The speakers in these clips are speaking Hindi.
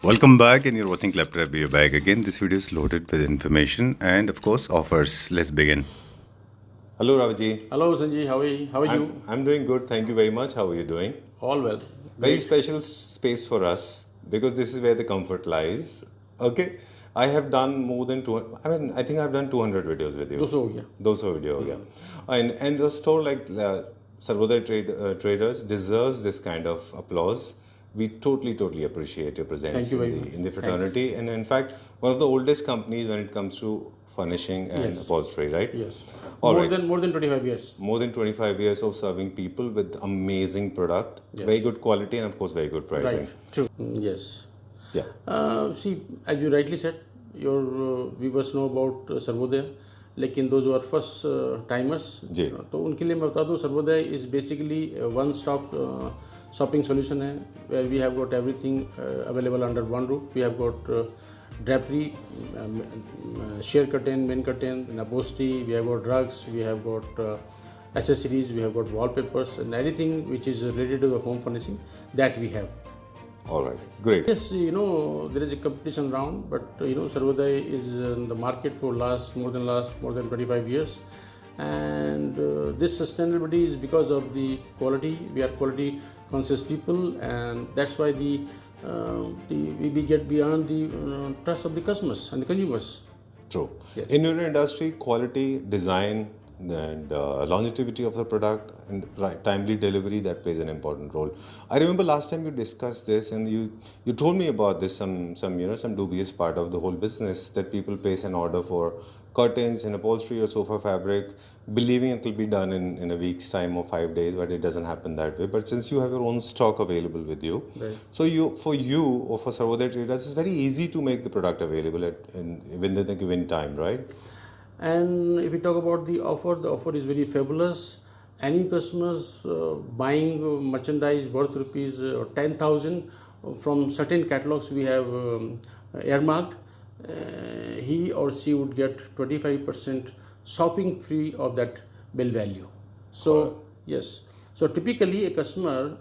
Welcome back, and you're watching Claptrap. We are back again. This video is loaded with information and, of course, offers. Let's begin. Hello, Ravji. Hello, Sanjay. How are you? I'm doing good. Thank you very much. How are you doing? All well. Very Great. special space for us because this is where the comfort lies. Okay. I have done more than 200. I think I've done 200 videos with you. 200 हो गया. 200 video हो गया. And a store like Sarvodaya Traders deserves this kind of applause. We totally appreciate your presence Thank you very much. in the fraternity. And in fact, one of the oldest companies when it comes to furnishing and Yes. upholstery, right? Yes. All more right. than 25 years. More than 25 years of serving people with amazing product, Yes. very good quality, and of course very good pricing. Right. True. Yes. Yeah. See, as you rightly said, your viewers know about Sarvodaya. लेकिन those who are first timers, जी. तो उनके लिए मैं बता दूं Sarvodaya is basically one stop shopping solution है where we have got everything available under one roof. We have got drapery, sheer curtain, main curtain, upholstery. We have got rugs. We have got accessories. We have got wallpapers and anything which is related to the home furnishing that we have. All right. Great. Yes, there is a competition round, but Sarvodaya is in the market for more than 25 years, and this sustainability is because of the quality. We are quality conscious people, and that's why we get beyond the trust of the customers and the consumers. True. Yes. In your industry, quality, design, and longevity of the product and timely delivery, that plays an important role. I remember last time you discussed this, and you told me about this some dubious part of the whole business, that people place an order for curtains and upholstery or sofa fabric, believing it will be done in a week's time or 5 days, but it doesn't happen that way. But since you have your own stock available with you, Right. so for you or for Sarvodaya Traders, it's very easy to make the product available within the given time, right? And if we talk about the offer is very fabulous. Any customers buying merchandise worth rupees 10,000 from certain catalogs we have earmarked, he or she would get 25% shopping free of that bill value. So yes, so typically a customer,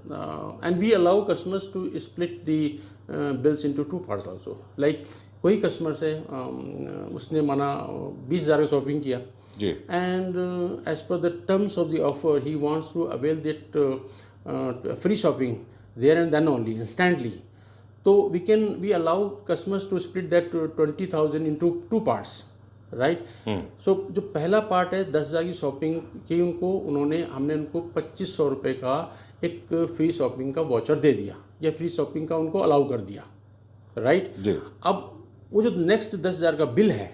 and we allow customers to split the bills into two parts also. Like कोई कस्टमर से उसने माना 20,000 का शॉपिंग किया जी. and as per the terms of the offer he wants to avail that free shopping there and then only instantly. So we allow customers to split that 20,000 into two parts, right? So जो पहला पार्ट है 10,000 की शॉपिंग की, हमने उनको 2,500 रुपये का एक फ्री शॉपिंग का वाउचर दे दिया या फ्री शॉपिंग का उनको अलाउ कर दिया, राइट? अब वो जो नेक्स्ट 10,000 का बिल है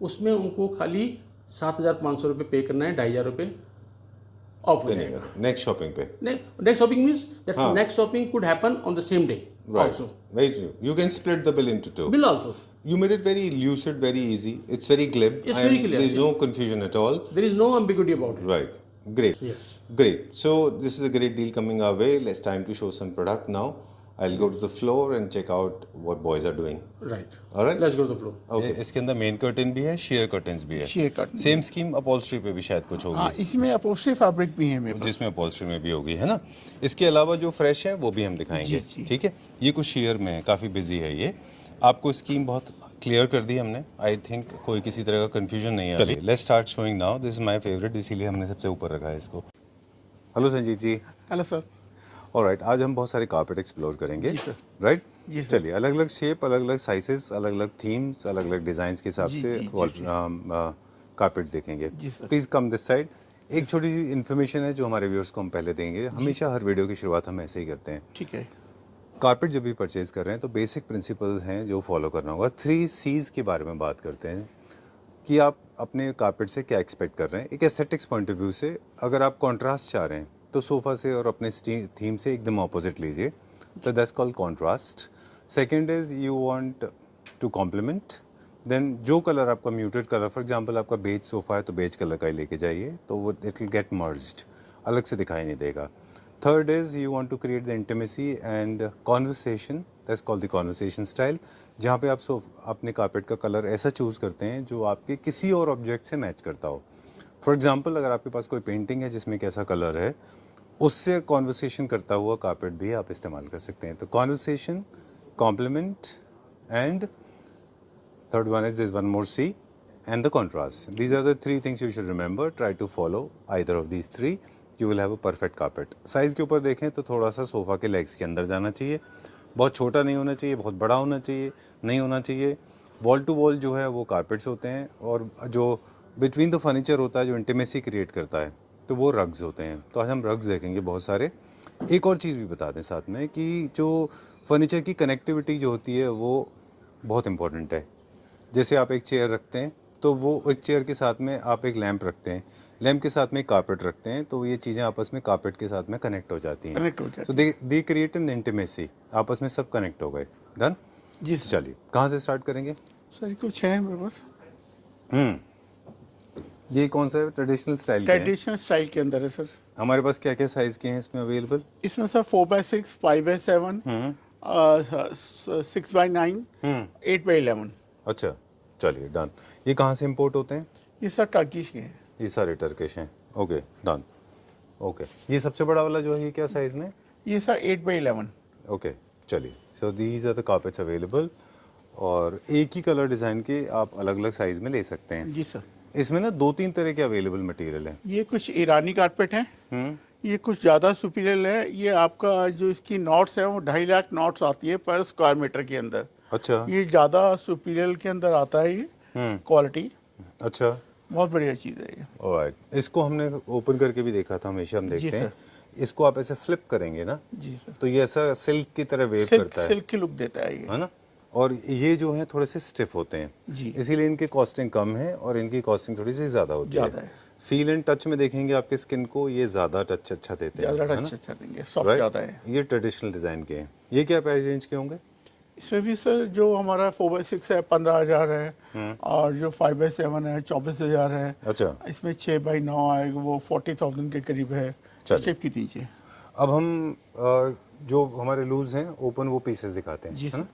उसमें उनको खाली 7,500 रुपये पे करना है, 2,500 रुपये ऑफ हो जाएगा नेक्स्ट शॉपिंग पे. Next shopping means that next shopping could happen on the same day also. Very true. You can split the bill into two. Bill also. You made it very lucid, very easy. It's very glib. It's very clear. There's no confusion at all. There is no ambiguity about it. Right. Great. Yes. Great. So this is a great deal coming our way. Let's time to show some product now. I'll go to the floor and check out what boys are doing. Right. All right. Let's go to the floor. Okay. इसके अंदर मेन कर्टन भी है, शेयर कर्टन्स भी है. Share curtain. Same scheme upholstery पे भी शायद कुछ होगी. हाँ, इसमें अपॉल्स्ट्री फैब्रिक भी है मेरे पास. जिसमें अपॉल्स्ट्री में भी होगी, है ना. इसके अलावा जो फ्रेश है वो भी हम दिखाएंगे. ठीक है. ये कुछ शेयर में है, काफ़ी बिजी है ये. आपको स्कीम बहुत क्लियर कर दी हमने. आई थिंक कोई किसी तरह का कंफ्यूजन नहीं है. चलिए let's start showing now. This is my favourite, इसीलिए हमने सबसे ऊपर रखा है इसको. Hello Sanjeev ji. Hello sir. Alright, आज हम बहुत सारे कारपेट एक्सप्लोर करेंगे. जी सर. राइट. जी सर. चलिए, अलग अलग शेप, अलग अलग साइजेस, अलग अलग थीम्स, अलग अलग डिज़ाइंस के हिसाब से कारपेट देखेंगे. Please come this side. एक छोटी सी इन्फॉर्मेशन है जो हमारे व्यूअर्स को हम पहले देंगे. हमेशा हर वीडियो की शुरुआत हम ऐसे ही करते हैं. ठीक है. कारपेट जब भी परचेज कर रहे हैं तो बेसिक प्रिंसिपल्स हैं जो फॉलो करना होगा. 3 C's के बारे में बात करते हैं कि आप अपने कारपेट से क्या एक्सपेक्ट कर रहे हैं. एक एस्थेटिक्स पॉइंट ऑफ व्यू से अगर आप कॉन्ट्रास्ट चाह रहे हैं तो सोफ़ा से और अपने थीम से एकदम ऑपोजिट लीजिए. तो that's called contrast. Second is you want to complement. Then जो कलर आपका म्यूटेड कलर, फॉर एग्जांपल आपका बेज सोफ़ा है तो बेज कलर का ही लेके जाइए, तो वो इट विल गेट मर्ज्ड, अलग से दिखाई नहीं देगा. Third is you want to create the intimacy and conversation. That's called the conversation style, जहाँ पे आप अपने कारपेट का कलर ऐसा चूज़ करते हैं जो आपके किसी और ऑब्जेक्ट से मैच करता हो. फॉर एग्जांपल अगर आपके पास कोई पेंटिंग है जिसमें कैसा कलर है, उससे कॉन्वर्सेशन करता हुआ कारपेट भी आप इस्तेमाल कर सकते हैं. तो conversation, complement, and third one is one more C and the contrast. These are the three things you should remember. Try to follow either of these three. You will have a perfect carpet. Size के ऊपर देखें तो थोड़ा सा सोफ़ा के लेग्स के अंदर जाना चाहिए, बहुत छोटा नहीं होना चाहिए, बहुत बड़ा होना चाहिए नहीं होना चाहिए। वॉल टू वॉल जो है वो कारपेट्स होते हैं, और जो बिटवीन द फर्नीचर होता है, जो इंटीमेसी क्रिएट करता है, तो वो रग्स होते हैं। तो आज हम रग्स देखेंगे बहुत सारे। एक और चीज़ भी बता दें साथ में कि जो फर्नीचर की कनेक्टिविटी जो होती है वो बहुत इंपॉर्टेंट है। जैसे आप एक चेयर रखते हैं तो वो एक चेयर के साथ में आप एक लैंप रखते हैं, लैंप के साथ में एक कारपेट रखते हैं, तो ये चीज़ें आपस में कारपेट के साथ में कनेक्ट हो जाती हैं। कनेक्ट हो जाती तो दे क्रिएट एन इंटीमेसी, आपस में सब कनेक्ट हो गए। डन जी सर। चलिए कहाँ से स्टार्ट करेंगे? सर कुछ है मेरे पास। ये कौन सा है? ट्रेडिशनल स्टाइल के हैं। ट्रेडिशनल स्टाइल के अंदर है सर। हमारे पास क्या क्या साइज़ के हैं इसमें अवेलेबल? इसमें sir 4x6, 5x7, 6x9, 8x11। अच्छा चलिए डन। ये कहाँ से इंपोर्ट होते हैं? ये सर टर्किश के हैं। ये सारे टर्किश हैं। Okay done. ओके ये सबसे बड़ा वाला जो है ये क्या साइज़ में? ये सर 8x11। ओके चलिए, so these are the carpets available, और एक ही कलर डिज़ाइन के आप अलग अलग साइज़ में ले सकते हैं। जी सर। इसमें ना 2-3 तरह के अवेलेबल मटेरियल हैं। ये कुछ ईरानी कारपेट हैं। ये कुछ ज़्यादा सुपीरियर है। ये आपका जो इसकी नॉट्स है वो 2.5 लाख नॉट्स आती है पर स्क्वायर मीटर के अंदर। अच्छा ये ज़्यादा सुपीरियर के अंदर आता है ये क्वालिटी। अच्छा बहुत बढ़िया चीज़ है ये। ऑलराइट, इसको हमने ओपन करके भी देखा था, हमेशा हम देखते हैं। इसको आप ऐसे फ्लिप करेंगे ना, जी सर, तो ये ऐसा सिल्क की तरह वेव सिल्क करता है, सिल्क की लुक देता है ये, है ना। और ये जो है थोड़े से स्टिफ होते हैं जी, इसीलिए इनकी कॉस्टिंग कम है और इनकी कॉस्टिंग थोड़ी सी ज़्यादा होती ज़्यादा है। फील एंड टच में देखेंगे आपके स्किन को ये ज़्यादा टच अच्छा देते हैं, ज़्यादा है ना? अच्छा देंगे, सॉफ्ट Right? ज़्यादा है। ये ट्रेडिशनल डिज़ाइन के हैं। ये क्या प्राइस रेंज के होंगे? इसमें भी सर जो हमारा 4x6 है 15,000 है, और जो 5x7 है 24,000 है। अच्छा, इसमें 6x9 आएगा वो 40,000 के करीब है स्टेप के नीचे। अब हम जो हमारे लूज हैं ओपन वो पीसेस दिखाते हैं, जी है ना।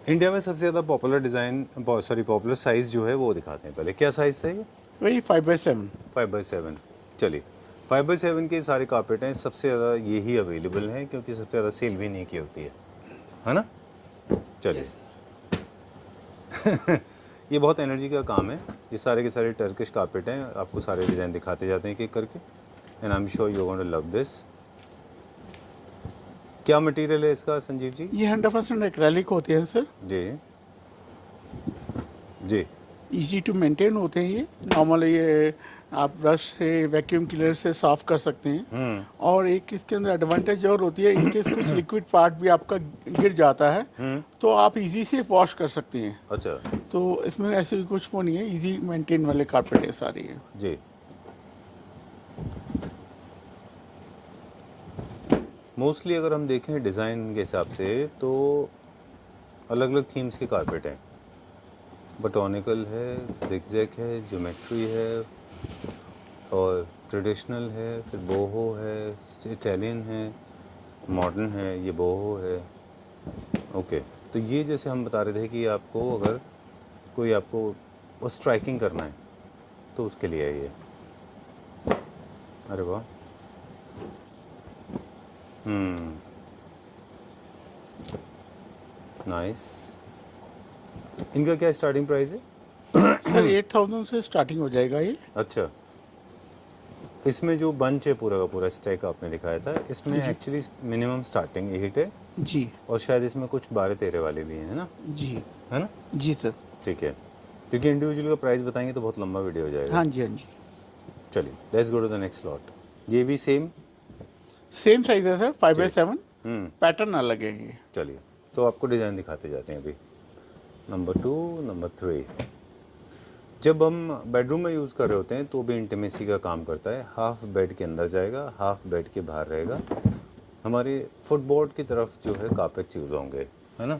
इंडिया में सबसे ज़्यादा पॉपुलर डिज़ाइन पॉपुलर साइज़ जो है वो दिखाते हैं। पहले क्या साइज़ था ये? वही 5x7। 5x7। चलिए 5x7 के सारे कारपेट हैं, सबसे ज़्यादा यही अवेलेबल हैं क्योंकि सबसे ज़्यादा सेल भी नहीं की होती है ना। चलिए ये बहुत एनर्जी का काम है। ये सारे के सारे टर्किश कारपेट हैं, आपको सारे डिज़ाइन दिखाते जाते हैं एक एक करके, and I am sure you going to love this. क्या मटेरियल है इसका संजीव जी? ये 100% एक्रेलिक होते हैं सर। जी जी, इजी टू मेंटेन होते हैं ये। नॉर्मल ये आप ब्रश से वैक्यूम क्लीनर से साफ कर सकते हैं। और एक इसके अंदर एडवांटेज और होती है, इनकेस कुछ लिक्विड पार्ट भी आपका गिर जाता है तो आप इजी से वॉश कर सकते हैं। अच्छा तो इसमें ऐसे कुछ वो नहीं है, इजी मेंटेन वाले कारपेट है सारे ये। जी। मोस्टली अगर हम देखें डिज़ाइन के हिसाब से तो अलग अलग थीम्स के कारपेट हैं। बॉटनिकल है, जिगजैग है, ज्योमेट्री है, और ट्रेडिशनल है, फिर बोहो है, इटालियन है, मॉडर्न है, ये बोहो है। ओके, तो ये जैसे हम बता रहे थे कि आपको अगर कोई आपको वो स्ट्राइकिंग करना है तो उसके लिए है ये। अरे वाह, नाइस। इनका क्या स्टार्टिंग प्राइस है? सर 8,000 से स्टार्टिंग हो जाएगा ये। अच्छा, इसमें जो बंच है पूरा का पूरा स्टैक आपने दिखाया था, इसमें एक्चुअली मिनिमम स्टार्टिंग 8 है, जी, और शायद इसमें कुछ 12-13 वाले भी हैं, है ना? जी, है ना? जी सर। ठीक है, क्योंकि इंडिविजुअल का प्राइस बताएंगे तो बहुत लंबा वीडियो हो जाएगा। हाँ जी, हाँ जी। चलिए let's go to the next lot. ये भी सेम साइज है सर, 5x7। पैटर्न अलग है ये। चलिए तो आपको डिज़ाइन दिखाते जाते हैं अभी। Number 2, number 3। जब हम बेडरूम में यूज़ कर रहे होते हैं तो भी इंटीमेसी का काम करता है। हाफ बेड के अंदर जाएगा, हाफ बेड के बाहर रहेगा। हमारे फुटबोर्ड की तरफ जो है कारपेट्स यूज़ होंगे, है ना,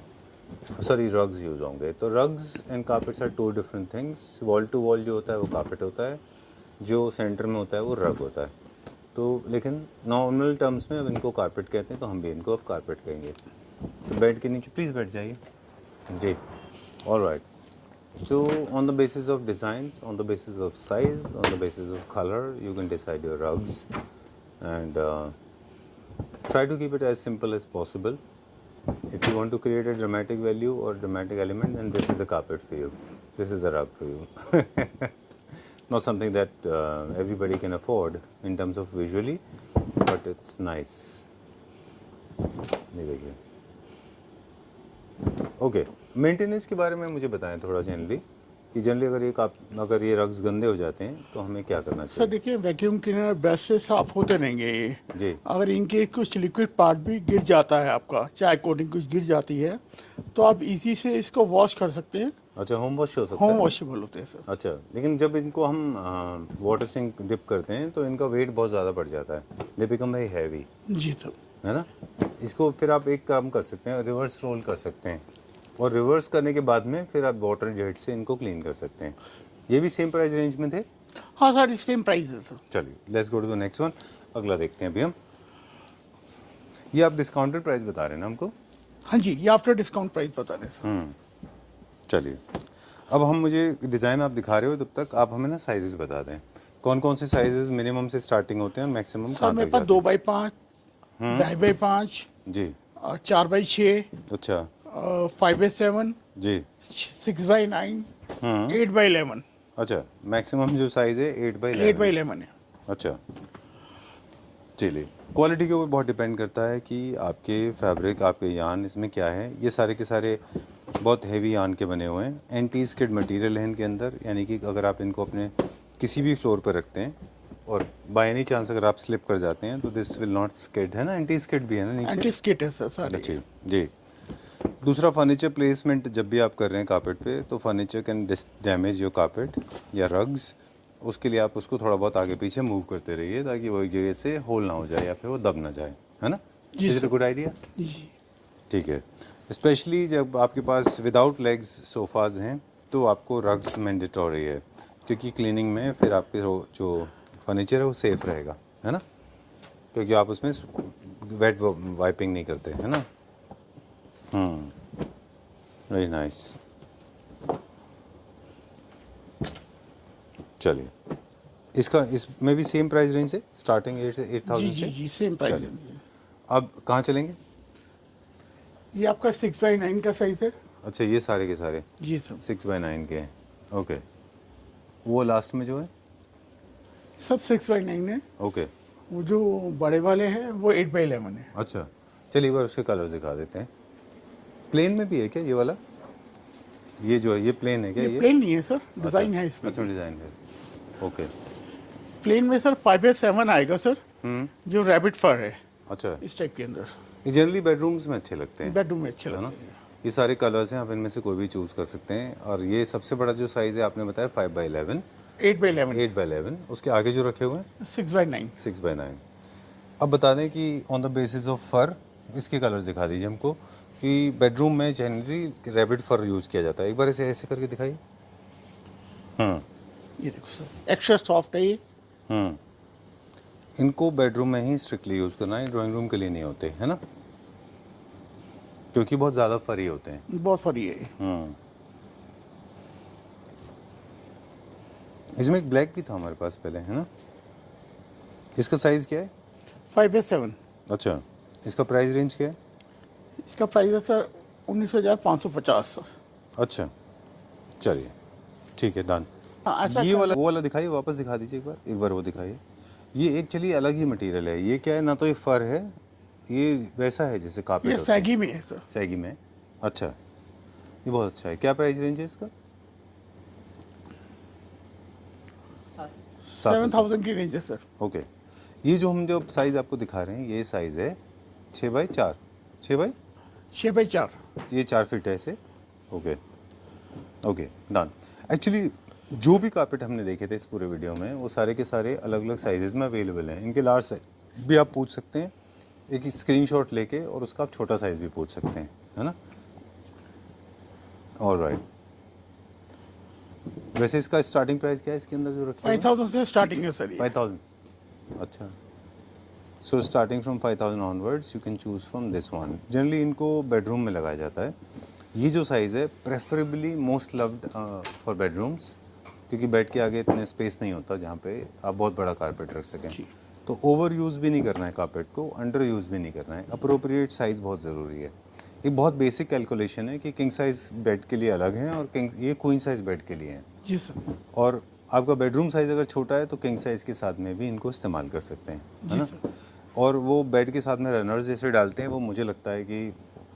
सॉरी रग्स यूज़ होंगे। तो rugs and carpets are 2 different things. Wall to wall जो होता है वो कारपेट होता है, जो सेंटर में होता है वो रग होता है। तो लेकिन नॉर्मल टर्म्स में अब इनको कारपेट कहते हैं, तो हम भी इनको अब कारपेट कहेंगे। तो बेड के नीचे प्लीज़ बैठ जाइए जी। Alright, so on the basis of designs, on the basis of size, on the basis of color, you can decide your rugs, and try to keep it as simple as possible. If you want to create a dramatic value or dramatic element, then this is the carpet for you. This is the rug for you. Not something that everybody can afford in terms of visually, but it's nice. ये देखिए. ओके, मेंटेनेंस के बारे में मुझे बताएं थोड़ा जनरली कि जनरली अगर ये रग्स गंदे हो जाते हैं तो हमें क्या करना सर चाहिए? देखिए, वैक्यूम क्लीनर ब्रश से साफ होते रहेंगे ये। जी. अगर इनके कुछ लिक्विड पार्ट भी गिर जाता है आपका, चाय कोटिंग कुछ गिर जाती है, तो आप इजी से इसको वॉश कर सकते हैं। अच्छा, होम वॉश हो सकता होम है? वॉशेबल होते हैं सर। अच्छा, लेकिन जब इनको हम वाटर सिंक डिप करते हैं तो इनका वेट बहुत ज़्यादा बढ़ जाता है, दे बिकम वेरी हैवी, जी सर। है ना? इसको फिर आप एक काम कर सकते हैं, रिवर्स रोल कर सकते हैं और रिवर्स करने के बाद में फिर आप वाटर जेट से इनको क्लीन कर सकते हैं। ये भी सेम प्राइस रेंज में थे? हाँ सर, सेम प्राइस है सर। चलिए, let's go to the next one. अगला देखते हैं अभी हम। ये आप डिस्काउंटेड प्राइस बता रहे हैं ना हमको? हाँ जी, ये आफ्टर डिस्काउंट प्राइस बता रहे हैं सर। चलिए, अब हम मुझे डिज़ाइन आप दिखा रहे हो, तब तक आप हमें ना साइजेस बता दें, कौन कौन से साइजेस मिनिमम से स्टार्टिंग होते हैं और मैक्सिमम सर कहाँ मेरे तक पास जाते 2x5, 2x5, हैं? जी. 4x6, अच्छा. 5x7, जी. 6x9, 8x11। अच्छा, मैक्सिमम जो साइज़ है 8x11। 8x11 है। अच्छा, चलिए, क्वालिटी के ऊपर बहुत डिपेंड करता है कि आपके फैब्रिक, आपके यान इसमें क्या है। ये सारे के सारे बहुत हैवी यान के बने हुए हैं, एंटी स्किड मटेरियल है इनके अंदर, यानी कि अगर आप इनको अपने किसी भी फ्लोर पर रखते हैं और बाय एनी चांस अगर आप स्लिप कर जाते हैं तो दिस विल नॉट स्किड, है ना? एंटी स्किड भी है ना नीचे? एंटी स्किड है सर सारे। जी. जी. दूसरा, फर्नीचर प्लेसमेंट जब भी आप कर रहे हैं कारपेट पे, तो furniture can damage your carpet या रग्स। उसके लिए आप उसको थोड़ा बहुत आगे पीछे मूव करते रहिए ताकि वो एक जगह से होल ना हो जाए या फिर वो दब ना जाए, है ना? जी is it a sir. Good idea? जी। ठीक है। स्पेशली जब आपके पास विदाउट लेग्स सोफ़ाज़ हैं तो आपको रग्स मैंडेटरी है, क्योंकि क्लीनिंग में फिर आपके जो फर्नीचर है वो सेफ़ रहेगा, है ना? क्योंकि आप उसमें वेट वाइपिंग नहीं करते, है ना? Very nice. चलिए, इसमें भी सेम प्राइस रेंज है, स्टार्टिंग 8,000 जी से? जी जी, सेम प्राइस है। अब कहाँ चलेंगे? ये आपका 6x9 का साइज है। अच्छा, ये सारे के सारे जी सर। 6x9 के हैं, ओके। वो लास्ट में जो है? सब 6x9 है। ओके. वो जो बड़े वाले हैं वो 8x11 है। अच्छा, चलिए एक बार उसके कलर दिखा देते हैं। प्लेन में भी है क्या ये वाला? ये जो है ये प्लेन है क्या? ये प्लेन नहीं है सर, डिज़ाइन अच्छा, है इसमें। अच्छा डिज़ाइन है, ओके. प्लेन में सर 5x7 आएगा सर, जो रैबिट फर है अच्छा, इस टाइप के अंदर। ये जनरली बेडरूम्स में अच्छे लगते हैं, बेडरूम में अच्छे है ना? लगते हैं। ये सारे कलर्स हैं, आप इनमें से कोई भी चूज़ कर सकते हैं। और ये सबसे बड़ा जो साइज़ है आपने बताया 5x11, 8x11, 8x11, उसके आगे जो रखे हुए हैं 6x9। 6x9। अब बता दें कि ऑन द बेसिस ऑफ फर इसके कलर्स दिखा दीजिए हमको कि बेडरूम में जनरली रैबिट फर यूज़ किया जाता है। एक बार ऐसे ऐसे करके दिखाइए। ये देखो सर, एक्स्ट्रा सॉफ्ट है ये। इनको बेडरूम में ही स्ट्रिक्टली यूज़ करना है, ड्राइंग रूम के लिए नहीं होते, है ना? क्योंकि बहुत ज़्यादा फरी होते हैं। बहुत फरी है ये। इसमें एक ब्लैक भी था हमारे पास पहले, है ना? इसका साइज़ क्या है? 5x7। अच्छा, इसका प्राइस रेंज क्या है? इसका प्राइस है सर 19,550। अच्छा, चलिए ठीक है, डन। हाँ, ऐसा ये वाला वो वाला दिखाइए, वापस दिखा दीजिए एक बार वो दिखाइए। ये एक्चुअली अलग ही मटेरियल है। ये क्या है, ना तो ये फर है, ये वैसा है जैसे कारपेट ये होता है। सैगी में है सर। सैगी में? अच्छा, ये बहुत अच्छा है। क्या प्राइस रेंज है इसका? 7,000 की रेंज है सर। ओके। ये जो हम जो साइज़ आपको दिखा रहे हैं, ये साइज़ है 6x4, 6x4। ये 4 फीट है ऐसे। Okay okay, done. एक्चुअली जो भी कारपेट हमने देखे थे इस पूरे वीडियो में, वो सारे के सारे अलग अलग साइजेज़ में अवेलेबल हैं। इनके लार्ज साइज भी आप पूछ सकते हैं, एक स्क्रीनशॉट लेके, और उसका आप छोटा साइज़ भी पूछ सकते हैं, है ना? ऑलराइट। वैसे इसका स्टार्टिंग प्राइस क्या है इसके अंदर जो रखा है? 5,000 से स्टार्टिंग है सर ये। 5,000। अच्छा, so starting from 5,000 onwards you can choose from this one. Generally इनको बेडरूम में लगाया जाता है। ये जो साइज़ है preferably most loved for bedrooms, क्योंकि बेड के आगे इतने स्पेस नहीं होता जहाँ पे आप बहुत बड़ा कारपेट रख सकें। तो ओवर यूज़ भी नहीं करना है कारपेट को, अंडर यूज़ भी नहीं करना है। अप्रोप्रिएट साइज़ बहुत ज़रूरी है। एक बहुत बेसिक कैलकुलेशन है कि किंग साइज बेड के लिए अलग हैं और ये क्वीन साइज बेड के लिए हैं। जी सर। और आपका बेडरूम साइज़ अगर छोटा है तो किंग साइज़ के साथ में भी इनको इस्तेमाल कर सकते हैं, है जी ना। सर। और वो बेड के साथ में रनर्स जैसे डालते हैं, वो मुझे लगता है कि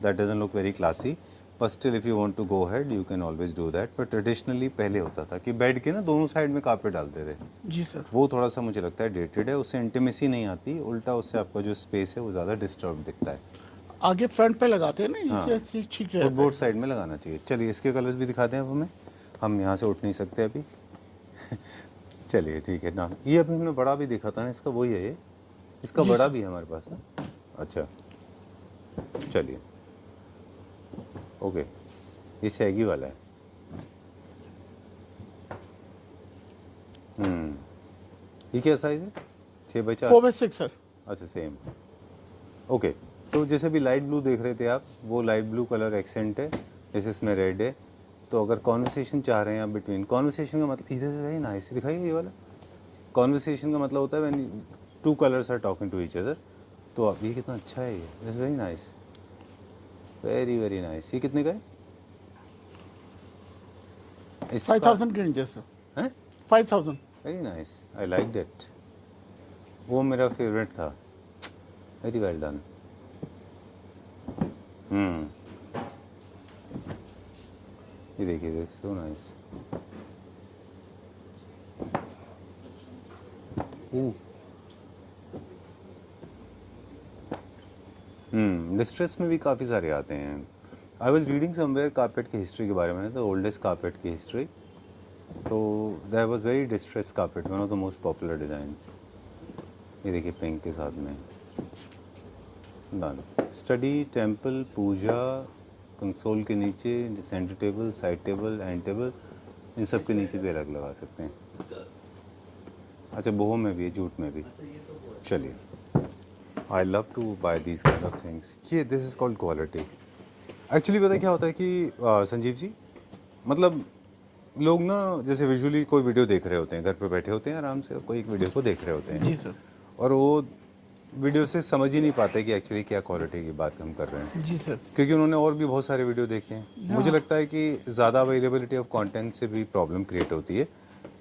that doesn't look very classy, but still if you want to go ahead you can always do that. But traditionally पहले होता था कि बेड के ना दोनों साइड में कारपेट डालते थे, जी सर। वो थोड़ा सा मुझे लगता है डेटेड है, उससे इंटीमेसी नहीं आती, उल्टा उससे आपका जो स्पेस है वो ज़्यादा डिस्टर्ब दिखता है। आगे फ्रंट पे लगाते हैं ना, इससे चीज़ ठीक रहता है। फुटबोर्ड साइड में लगाना चाहिए। चलिए इसके कलर्स भी दिखाते हैं अब हमें, हम यहाँ से उठ नहीं सकते अभी। चलिए ठीक है ना, ये अभी हमने बड़ा भी देखा था ना, इसका वही है ये, इसका जी बड़ा सर। भी है हमारे पास ना। अच्छा चलिए ओके, ये शैगी वाला है। ये क्या साइज़ है? 6x4? 4/6 सर। अच्छा सेम, ओके। तो जैसे भी लाइट ब्लू देख रहे थे आप, वो लाइट ब्लू कलर एक्सेंट है, जैसे इसमें रेड है। तो अगर कॉन्वर्सेशन चाह रहे हैं आप बिटवीन, कॉन्वर्सेशन का मतलब इधर से वेरी नाइस दिखाइए ये वाला। कॉन्वर्सेशन का मतलब होता है when two colours are talking to each other. तो अब ये कितना अच्छा है, ये it's very nice, very very nice. ये कितने का है? 5000 की रेंज है सर। हैं? 5000। Very nice, I like that, वो मेरा फेवरेट था, वेरी वेल डन। ये देखिए, दिस सो नाइस। डिस्ट्रेस में भी काफ़ी सारे आते हैं। I was reading somewhere carpet की हिस्ट्री के बारे में, द ओल्डेस्ट कारपेट की हिस्ट्री। तो there was very distress carpet, one of the most popular designs. ये देखिए पिंक के साथ में डन। स्टडी, टेम्पल, पूजा, कंसोल के नीचे, centre table, side table, end table, इन सब के नीचे भी अलग लगा सकते हैं। अच्छा बोहो में भी है, जूट में भी। चलिए, I love to buy these kind of things. ये this is called quality. Actually पता है क्या होता है कि संजीव जी, मतलब लोग ना जैसे विजुअली कोई वीडियो देख रहे होते हैं, घर पे बैठे होते हैं आराम से, और कोई एक वीडियो को देख रहे होते हैं जी सर। और वो वीडियो से समझ ही नहीं पाते कि एक्चुअली क्या क्वालिटी की बात हम कर रहे हैं, जी सर। क्योंकि उन्होंने और भी बहुत सारे वीडियो देखे हैं। मुझे लगता है कि ज़्यादा अवेलेबिलिटी ऑफ कंटेंट से भी प्रॉब्लम क्रिएट होती है,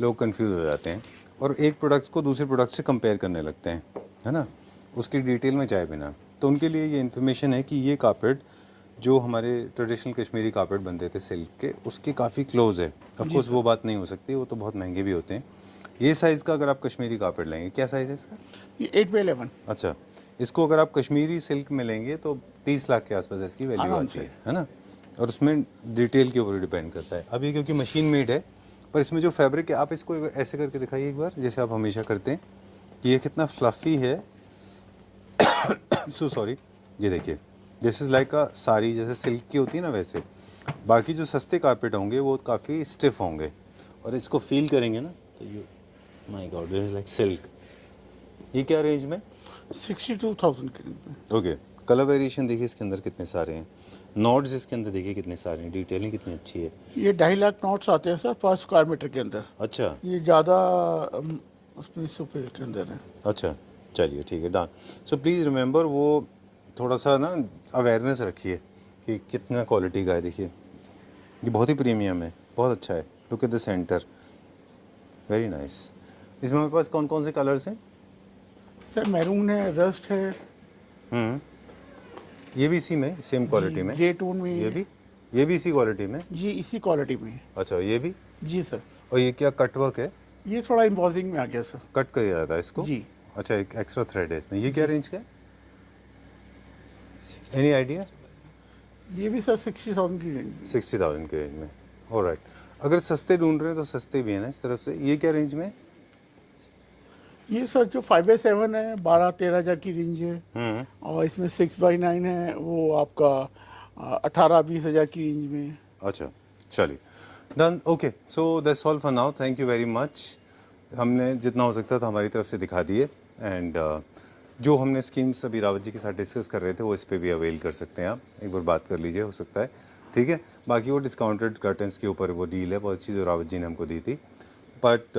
लोग कंफ्यूज हो जाते हैं और एक प्रोडक्ट को दूसरे प्रोडक्ट से कंपेयर करने लगते हैं, है ना, उसकी डिटेल में जाए बिना। तो उनके लिए ये इन्फॉर्मेशन है कि ये कारपेट जो हमारे ट्रेडिशनल कश्मीरी कारपेट बनते थे सिल्क के, उसके काफ़ी क्लोज है। ऑफ कोर्स वो बात नहीं हो सकती, वो तो बहुत महंगे भी होते हैं। ये साइज़ का अगर आप कश्मीरी कारपेट लेंगे, क्या साइज़ है इसका? ये 8/11। अच्छा, इसको अगर आप कश्मीरी सिल्क में लेंगे तो 30 लाख के आसपास इसकी वैल्यू आराम आती से। है ना। और उसमें डिटेल के ऊपर डिपेंड करता है। अब ये क्योंकि मशीन मेड है, पर इसमें जो फैब्रिक है, आप इसको ऐसे करके दिखाइए एक बार, जैसे आप हमेशा करते हैं, कि ये कितना फ्लफ़ी है। सो सॉरी, ये देखिए, दिस इज़ लाइक अ साड़ी, जैसे सिल्क की होती है ना वैसे। बाकी जो सस्ते कारपेट होंगे वो काफ़ी स्टिफ होंगे, और इसको फील करेंगे ना तो you my God, this is like silk. ये क्या रेंज में? 62,000 की रेंज में। ओके, कलर वेरिएशन देखिए इसके अंदर कितने सारे हैं, नोट्स इसके अंदर देखिए कितने सारे हैं, डिटेलिंग कितनी अच्छी है। ये 2.5 लाख नोट्स आते हैं सर पर स्क्वायर मीटर के अंदर। अच्छा ये ज़्यादा उसमें सुपर के अंदर है। अच्छा, चलिए ठीक है, डन। सो प्लीज़ रिमेंबर, वो थोड़ा सा ना अवेयरनेस रखिए कि कितना क्वालिटी का है। देखिए ये बहुत ही प्रीमियम है, बहुत अच्छा है। Look at the centre, very nice. इसमें हमारे पास कौन कौन से कलर्स हैं? सर मैरून है, रस्ट है, ये भी इसी में, सेम क्वालिटी में? ग्रे टोन में ये भी इसी क्वालिटी में? जी इसी क्वालिटी में है। अच्छा, ये भी? जी सर। और ये क्या कट वर्क है? ये थोड़ा इम्पोजिंग में आ गया सर। कट कर जाता है इसको? जी। अच्छा, एक एक्स्ट्रा थ्रेड है इसमें। ये क्या रेंज का है? Any idea? ये भी सर 60,000 की रेंज में। 60,000 के रेंज में, ऑलराइट। अगर सस्ते ढूंढ रहे हैं तो सस्ते भी हैं ना इस तरफ से। ये क्या रेंज में? ये सर जो 5/7 है 12-13 हज़ार की रेंज है। और इसमें 6/9 है, वो आपका 18-20 हज़ार की रेंज में है। अच्छा, चलिए, done, okay. So that's all for now, thank you very much. हमने जितना हो सकता था हमारी तरफ से दिखा दिए, एंड जो हमने स्कीम्स अभी रावत जी के साथ डिस्कस कर रहे थे वो इस पे भी अवेल कर सकते हैं। आप एक बार बात कर लीजिए, हो सकता है, ठीक है। बाकी वो डिस्काउंटेड कर्टन्स के ऊपर वो डील है बहुत अच्छी जो रावत जी ने हमको दी थी। But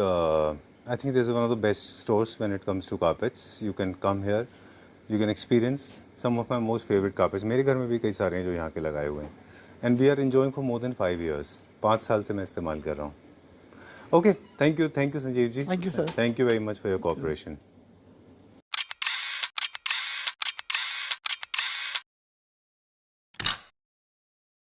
I think this is one of the best stores when it comes to carpets. You can come here you can experience some of my most favourite carpets. मेरे घर में भी कई सारे हैं जो यहाँ के लगाए हुए हैं, and we are enjoying for more than 5 years। 5 साल से मैं इस्तेमाल कर रहा हूँ। Okay, thank you Sanjeev ji. Thank you, sir. Thank you very much for your cooperation.